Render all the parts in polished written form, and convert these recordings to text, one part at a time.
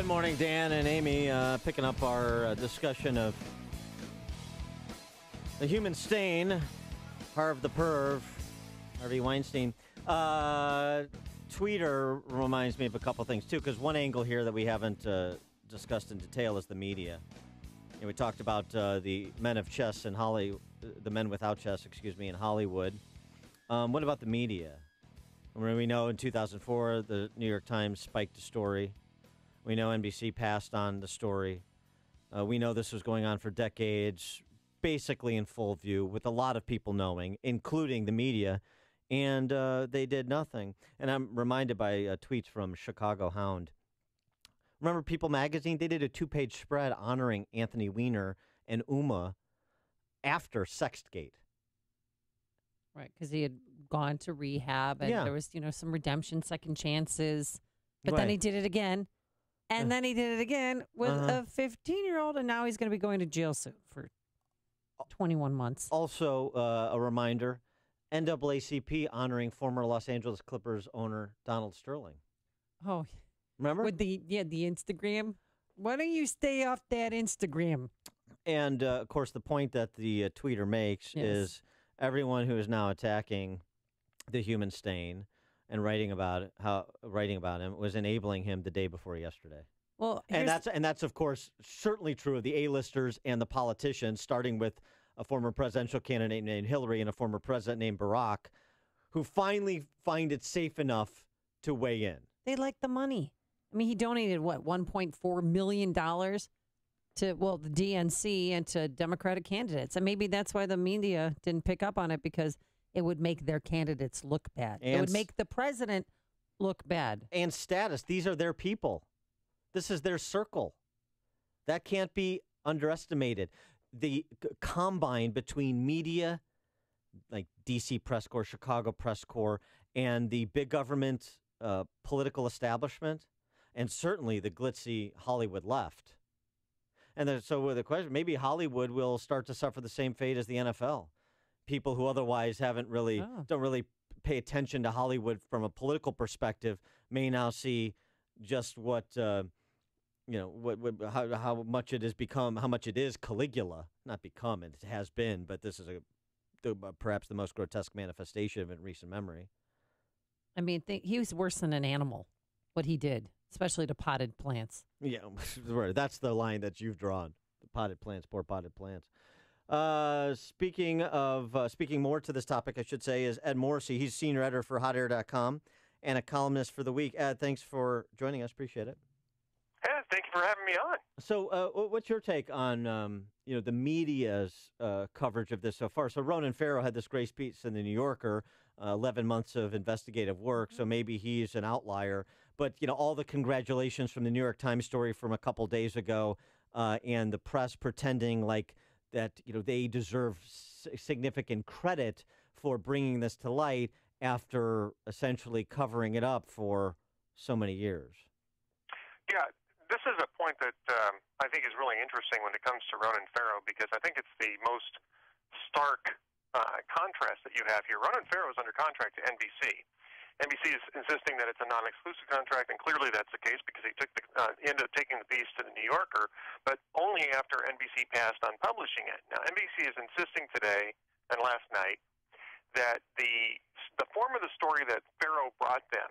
Good morning, Dan and Amy. Picking up our discussion of the human stain, Harv the Perv, Harvey Weinstein. Tweeter reminds me of a couple things, too, because one angle here that we haven't discussed in detail is the media. And we talked about the men of chess in Hollywood, the men without chess, in Hollywood. What about the media? We know in 2004, the New York Times spiked a story. We know NBC passed on the story. We know this was going on for decades, basically in full view, with a lot of people knowing, including the media, and they did nothing. And I'm reminded by tweets from Chicago Hound. Remember People Magazine? They did a 2-page spread honoring Anthony Weiner and Uma after Sextgate. Right, because he had gone to rehab, and there was, some redemption, second chances. But then he did it again. And then he did it again with a 15-year-old, and now he's going to be going to jail soon for 21 months. Also, a reminder, NAACP honoring former Los Angeles Clippers owner Donald Sterling. Oh, remember? With the Instagram? Why don't you stay off that Instagram? And, of course, the point that the tweeter makes is everyone who is now attacking the human stain and writing about him was enabling him the day before yesterday. Well, and that's of course certainly true of the A-listers and the politicians, starting with a former presidential candidate named Hillary and a former president named Barack, who finally find it safe enough to weigh in. They like the money. I mean, he donated $1.4 million to the DNC and to Democratic candidates, and maybe that's why the media didn't pick up on it, because it would make their candidates look bad. It would make the president look bad. And status. These are their people. This is their circle. That can't be underestimated. The combine between media, like D.C. Press Corps, Chicago Press Corps, and the big government political establishment, and certainly the glitzy Hollywood left. And so the question, maybe Hollywood will start to suffer the same fate as the NFL. People who otherwise don't really pay attention to Hollywood from a political perspective may now see just how much it has become, how much it is Caligula, not become, it has been, but this is perhaps the most grotesque manifestation of it in recent memory. I mean, he was worse than an animal, what he did, especially to potted plants. Yeah, that's the line that you've drawn. The potted plants, poor potted plants. Speaking more to this topic, I should say, is Ed Morrissey. He's senior editor for HotAir.com and a columnist for The Week. Ed, thanks for joining us. Appreciate it. Yeah, thank you for having me on. So, what's your take on the media's coverage of this so far? So, Ronan Farrow had this great piece in the New Yorker, 11 months of investigative work. So maybe he's an outlier. But all the congratulations from the New York Times story from a couple days ago, and the press pretending like that they deserve significant credit for bringing this to light after essentially covering it up for so many years. Yeah, this is a point that I think is really interesting when it comes to Ronan Farrow, because I think it's the most stark contrast that you have here. Ronan Farrow is under contract to NBC. NBC is insisting that it's a non-exclusive contract, and clearly that's the case because he ended up taking the piece to the New Yorker, but only after NBC passed on publishing it. Now, NBC is insisting today and last night that the form of the story that Farrow brought them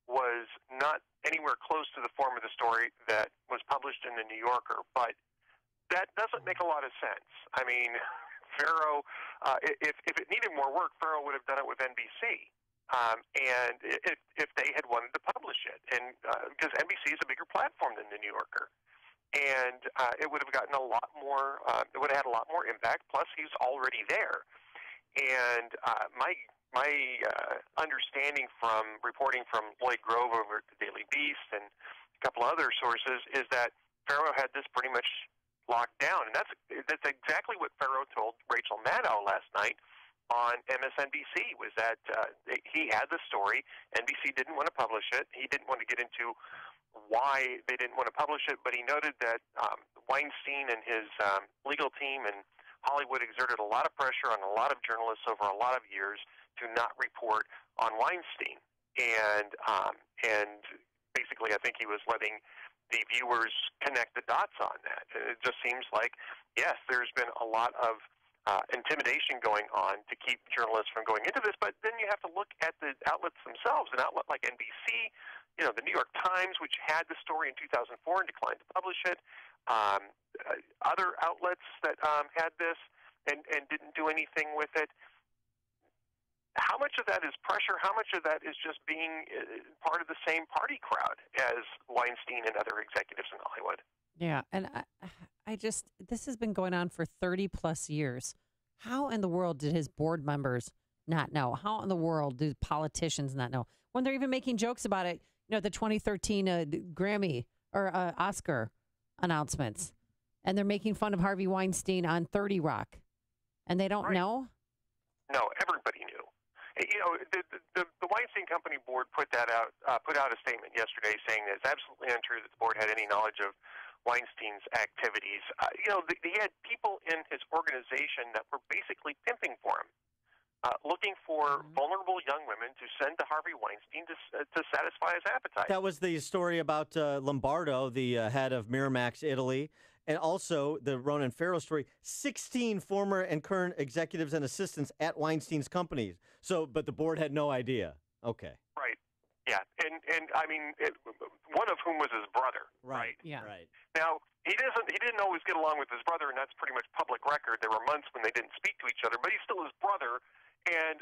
was not anywhere close to the form of the story that was published in the New Yorker, but that doesn't make a lot of sense. I mean, Farrow, if it needed more work, Farrow would have done it with NBC. And if they had wanted to publish it, and because NBC is a bigger platform than the New Yorker, and it would have gotten a lot more. It would have had a lot more impact. Plus, he's already there, and my understanding from reporting from Lloyd Grove over at the Daily Beast and a couple other sources is that Farrow had this pretty much locked down, and that's exactly what Farrow told Rachel Maddow last night on MSNBC, was that he had the story. NBC didn't want to publish it. He didn't want to get into why they didn't want to publish it, but he noted that Weinstein and his legal team in Hollywood exerted a lot of pressure on a lot of journalists over a lot of years to not report on Weinstein. And basically, I think he was letting the viewers connect the dots on that. It just seems like, yes, there's been a lot of intimidation going on to keep journalists from going into this, but then you have to look at the outlets themselves. An outlet like NBC, the New York Times, which had the story in 2004 and declined to publish it, other outlets that had this and didn't do anything with it. How much of that is pressure? How much of that is just being part of the same party crowd as Weinstein and other executives in Hollywood? Yeah, and I just, this has been going on for 30 plus years. How in the world did his board members not know? How in the world do politicians not know? When they're even making jokes about it, the 2013 Grammy or Oscar announcements, and they're making fun of Harvey Weinstein on 30 Rock, and they don't know? No, everybody knew. The Weinstein Company board put out a statement yesterday saying that it's absolutely untrue that the board had any knowledge of Weinstein's activities. He had people in his organization that were basically pimping for him, looking for vulnerable young women to send to Harvey Weinstein to satisfy his appetite. That was the story about Lombardo, the head of Miramax Italy, and also the Ronan Farrow story. 16 former and current executives and assistants at Weinstein's companies. But the board had no idea. Okay. Right. Yeah, and I mean, one of whom was his brother. Right. Yeah. Right. Now he didn't always get along with his brother, and that's pretty much public record. There were months when they didn't speak to each other, but he's still his brother. And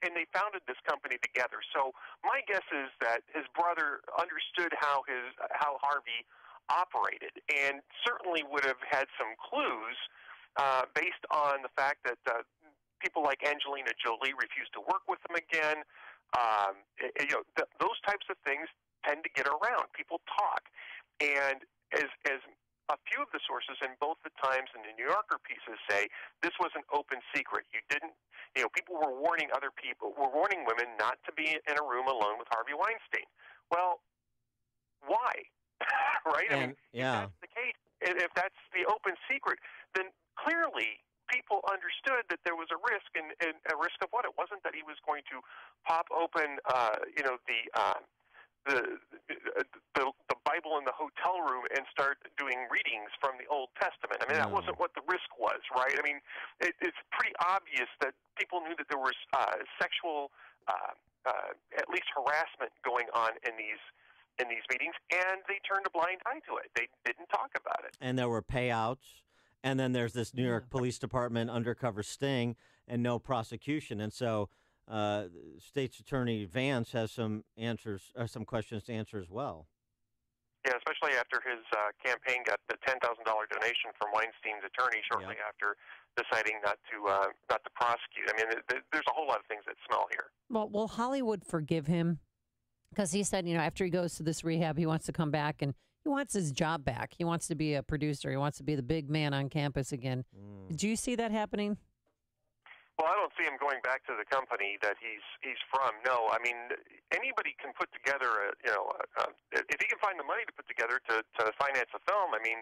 and they founded this company together. So my guess is that his brother understood how Harvey operated, and certainly would have had some clues based on the fact that people like Angelina Jolie refused to work with him again. Those types of things tend to get around. People talk, and as a few of the sources in both the Times and the New Yorker pieces say, this was an open secret. People were warning warning women not to be in a room alone with Harvey Weinstein. Well, why? Right? If that's the case, if that's the open secret, then clearly people understood that there was a risk, and a risk of what? It wasn't that he was going to pop open, the Bible in the hotel room and start doing readings from the Old Testament. I mean, that wasn't what the risk was, right? I mean, it's pretty obvious that people knew that there was sexual, at least harassment going on in these meetings, and they turned a blind eye to it. They didn't talk about it. And there were payouts, and then there's this New York Police Department undercover sting and no prosecution. And so State's Attorney Vance has some questions to answer as well. Yeah, especially after his campaign got the $10,000 donation from Weinstein's attorney shortly after deciding not to prosecute. I mean, there's a whole lot of things that smell here. Well, will Hollywood forgive him? Because he said, after he goes to this rehab, he wants to come back and he wants his job back. He wants to be a producer. He wants to be the big man on campus again. Do you see that happening? Well, I don't see him going back to the company that he's from. No, I mean, anybody can put together if he can find the money to put together to finance a film. I mean,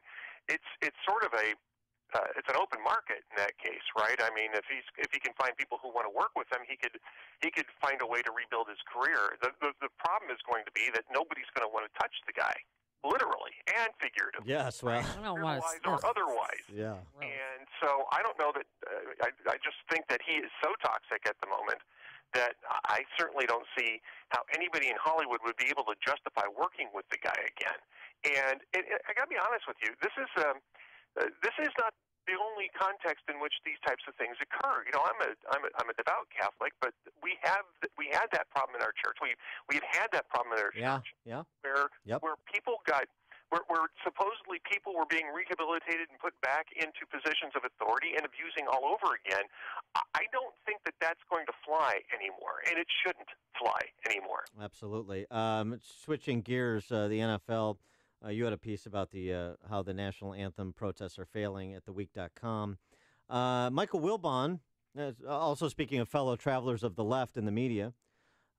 it's sort of it's an open market in that case, right? I mean, if he can find people who want to work with him, he could find a way to rebuild his career. The problem is going to be that nobody's going to want to touch the guy, literally and figuratively. Yes, well, I don't want to or otherwise. Yeah. And so I don't know that. I just think that he is so toxic at the moment that I certainly don't see how anybody in Hollywood would be able to justify working with the guy again. And I got to be honest with you, this is not the only context in which these types of things occur. I'm a devout Catholic, but we had that problem in our church. We've had that problem in our church. Where people where supposedly people were being rehabilitated and put back into positions of authority and abusing all over again. I don't think that that's going to fly anymore, and it shouldn't fly anymore. Absolutely. Switching gears, the NFL. You had a piece about how the national anthem protests are failing at theweek.com. Michael Wilbon, also speaking of fellow travelers of the left in the media,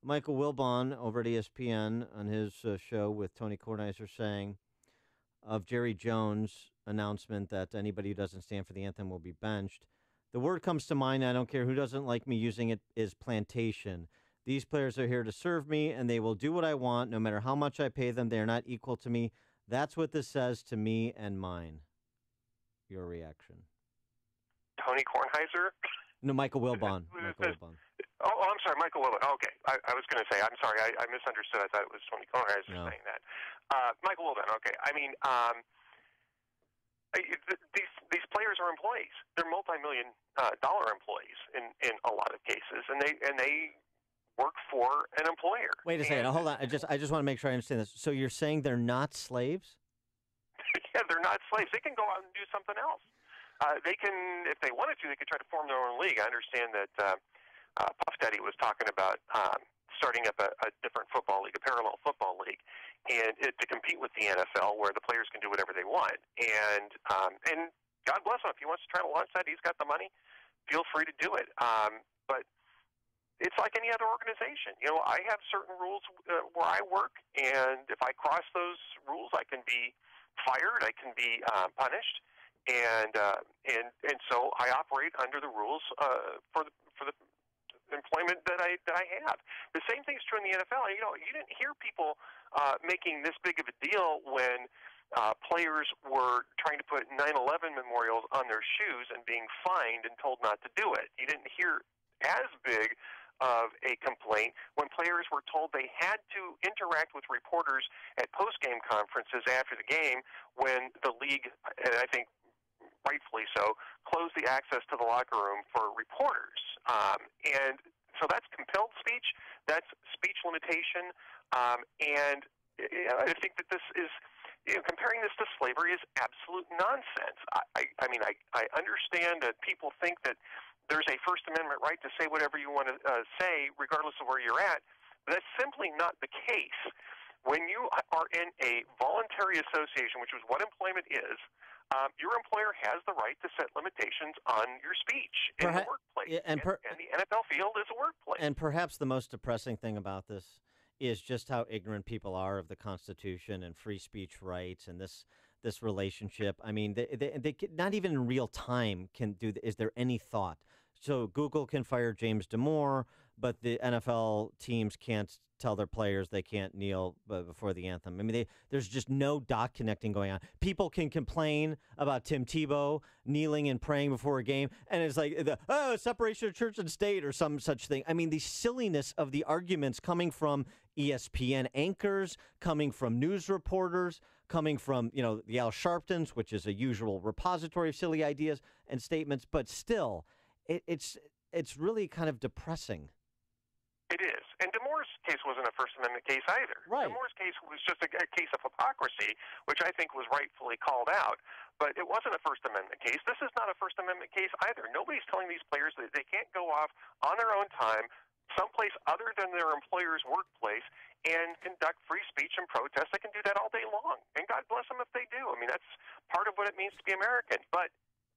Michael Wilbon over at ESPN on his show with Tony Kornheiser saying of Jerry Jones' announcement that anybody who doesn't stand for the anthem will be benched. The word comes to mind, I don't care who doesn't like me using it, is plantation. These players are here to serve me, and they will do what I want, no matter how much I pay them. They are not equal to me. That's what this says to me and mine. Your reaction? Tony Kornheiser? No, Michael Wilbon. Oh, I'm sorry, Michael Wilbon. Okay, I was going to say, I'm sorry, I misunderstood. I thought it was Tony Kornheiser saying that. Michael Wilbon, okay. I mean, these players are employees. They're multi-million dollar employees in a lot of cases, and they work for an employer. Wait a second. Hold on. I just want to make sure I understand this. So you're saying they're not slaves? Yeah, they're not slaves. They can go out and do something else. They can, if they wanted to, they could try to form their own league. I understand that Puff Daddy was talking about starting up a different football league, a parallel football league, and to compete with the NFL, where the players can do whatever they want. And God bless him, if he wants to try to launch that, he's got the money. Feel free to do it. But it's like any other organization. You know, I have certain rules where I work, and if I cross those rules, I can be fired. I can be punished, and so I operate under the rules for the employment that I have. The same thing's true in the NFL. You know, you didn't hear people making this big of a deal when players were trying to put 9/11 memorials on their shoes and being fined and told not to do it. You didn't hear as big of a complaint when players were told they had to interact with reporters at post-game conferences after the game, when the league, and I think rightfully so, closed the access to the locker room for reporters. And so that's compelled speech, that's speech limitation, and I think that this is, comparing this to slavery is absolute nonsense. I mean, I understand that people think that there's a First Amendment right to say whatever you want to say, regardless of where you're at. But that's simply not the case. When you are in a voluntary association, which is what employment is, your employer has the right to set limitations on your speech in the workplace. And the NFL field is a workplace. And perhaps the most depressing thing about this is just how ignorant people are of the Constitution and free speech rights and this relationship. I mean, they not even in real time can do. Is there any thought? So Google can fire James Damore, but the NFL teams can't tell their players they can't kneel before the anthem. I mean, there's just no dot connecting going on. People can complain about Tim Tebow kneeling and praying before a game, and it's like, separation of church and state or some such thing. I mean, the silliness of the arguments coming from ESPN anchors, coming from news reporters, coming from, the Al Sharptons, which is a usual repository of silly ideas and statements, but still, it's really kind of depressing. It is. And Damore's case wasn't a First Amendment case either. Right. Damore's case was just a case of hypocrisy, which I think was rightfully called out. But it wasn't a First Amendment case. This is not a First Amendment case either. Nobody's telling these players that they can't go off on their own time someplace other than their employer's workplace and conduct free speech and protest. They can do that all day long. And God bless them if they do. I mean, that's part of what it means to be American. But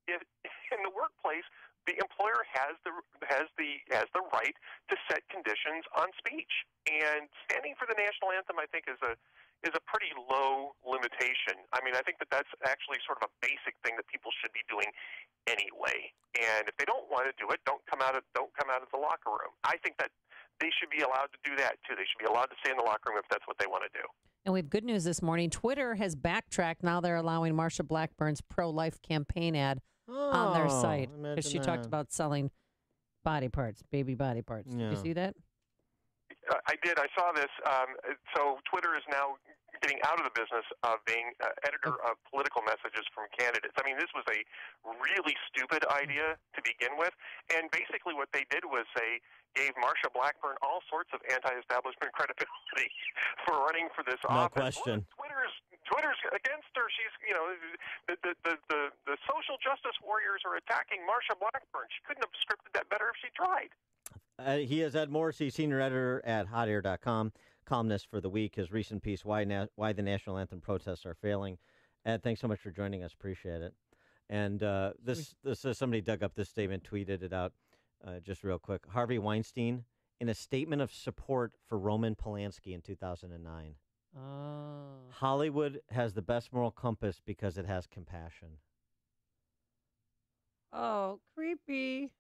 in the workplace, the employer has the right to set conditions on speech, and standing for the national anthem, I think, is a pretty low limitation. I mean, I think that's actually sort of a basic thing that people should be doing anyway. And if they don't want to do it, don't come out of the locker room. I think that they should be allowed to do that too. They should be allowed to stay in the locker room if that's what they want to do. And we have good news this morning. Twitter has backtracked. Now they're allowing Marsha Blackburn's pro-life campaign ad on their site, because she talked about selling body parts, baby body parts. Yeah. Did you see that? I did. I saw this. So Twitter is now getting out of the business of being editor of political messages from candidates. I mean, this was a really stupid idea to begin with. And basically what they did was they gave Marsha Blackburn all sorts of anti-establishment credibility for running for this office. No question. Well, Twitter's against her. She's, the social justice warriors are attacking Marsha Blackburn. She couldn't have scripted that better if she tried. He is Ed Morrissey, senior editor at hotair.com, columnist for the week. His recent piece, Why the National Anthem Protests Are Failing. Ed, thanks so much for joining us. Appreciate it. And this somebody dug up this statement, tweeted it out just real quick. Harvey Weinstein, in a statement of support for Roman Polanski in 2009. Oh. Hollywood has the best moral compass because it has compassion. Oh, creepy.